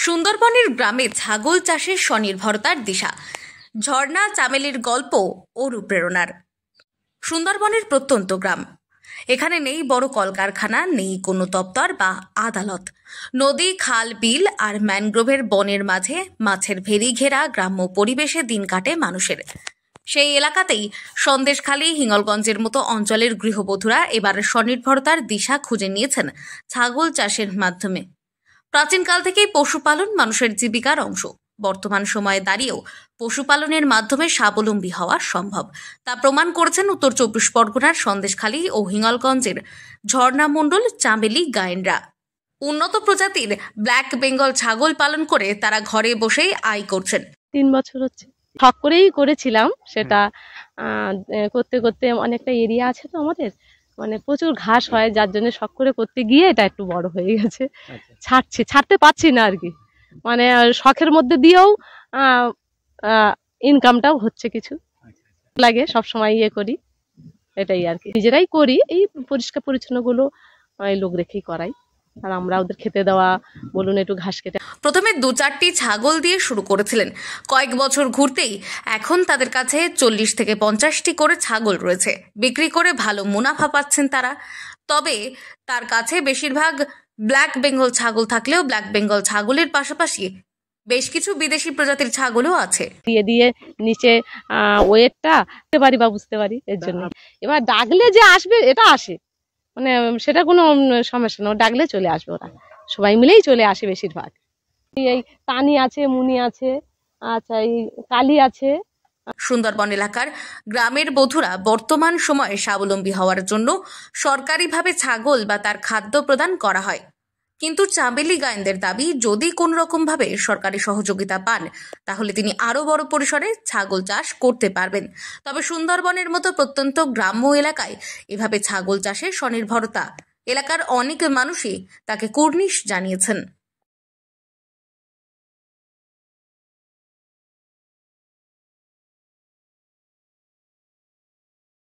সুন্দরবনের গ্রামে ছাগল চাষের স্বনির্ভরতার দিশা। ঝর্ণা চামেলির গল্প অনুপ্রেরণার। সুন্দরবনের প্রত্যন্ত গ্রাম। এখানে নেই বড় কলকারখানা, নেই কোনো দপ্তর বা আদালত। নদী, খাল, বিল আর ম্যানগ্রোভের বনের মাঝে মাছের ভেরি ঘেরা গ্রাম্য পরিবেশে দিন কাটে মানুষের। সেই এলাকাতেই সন্দেশখালী, হিঙ্গলগঞ্জের মতো অঞ্চলের গৃহবধূরা এবার স্বনির্ভরতার দিশা খুঁজে নিয়েছেন ছাগল চাষের মাধ্যমে। প্রাচীনকাল থেকেই পশুপালন মানুষের জীবিকার অংশ। বর্তমান সময়ে দাঁড়িয়েও পশুপালনের মাধ্যমে স্বাবলম্বী হওয়া সম্ভব, তা প্রমাণ করেছেন উত্তর 24 পরগনার সন্দেশখালী ও হিঙ্গলগঞ্জের ঝর্ণা মণ্ডল, চামেলি গায়েনরা। উন্নত প্রজাতির ব্ল্যাক বেঙ্গল ছাগল পালন করে তারা ঘরে বসেই আয় করছেন। 3 বছর হচ্ছে। শখ করেই করেছিলাম সেটা। করতে করতে অনেকটা এরিয়া আছে তো আমাদের, মানে প্রচুর ঘাস হয়, যার জন্য শখ করে করতে গিয়ে এটা একটু বড় হয়ে গেছে। ছাড়তে পারছি না আর কি, মানে শখের মধ্যে দিয়েও ইনকামটাও হচ্ছে, কিছু লাগে সব সময় করি, এটাই আর কি। নিজেরাই করি, এই পরিষ্কার পরিচ্ছন্ন গুলো লোক রেখেই করাই, আর আমরা ওদের খেতে দেওয়া বলুন, একটু ঘাস কেটে। প্রথমে 2-4টি ছাগল দিয়ে শুরু করেছিলেন। কয়েক বছর ঘুরতেই এখন তাদের কাছে 40 থেকে 50টি করে ছাগল রয়েছে। বিক্রি করে ভালো মুনাফা পাচ্ছেন তারা। তবে তার কাছে বেশিরভাগ ব্ল্যাক বেঙ্গল ছাগল থাকলেও ব্ল্যাক বেঙ্গল ছাগলের পাশাপাশি বেশ কিছু বিদেশি প্রজাতির ছাগলও আছে। দিয়ে দিয়ে নিচে ওয়েটটা বুঝতে পারি বা বুঝতে পারি, এর জন্য এবার ডাকলে যে আসবে এটা আসে, মানে সেটা কোনো সমস্যা না, ডাকলে চলে আসবে, ওরা সবাই মিলেই চলে আসে বেশিরভাগ। এই তানি আছে, মুনি আছে, আচ্ছা এই কালি আছে। সুন্দরবন এলাকার গ্রামের বধূরা বর্তমান সময়ে স্বাবলম্বী হওয়ার জন্য সরকারিভাবে ছাগল বা তার খাদ্য প্রদান করা হয়। কিন্তু চামেলি গায়েনদের দাবি, যদি কোনো রকমভাবে সরকারি সহযোগিতা পান তাহলে তিনি আরও বড় পরিসরে ছাগল চাষ করতে পারবেন। তবে সুন্দরবনের মতো প্রত্যন্ত গ্রাম্য এলাকায় এভাবে ছাগল চাষে স্বনির্ভরতা এলাকার অনেক মানুষই তাকে কুর্নিশ জানিয়েছেন।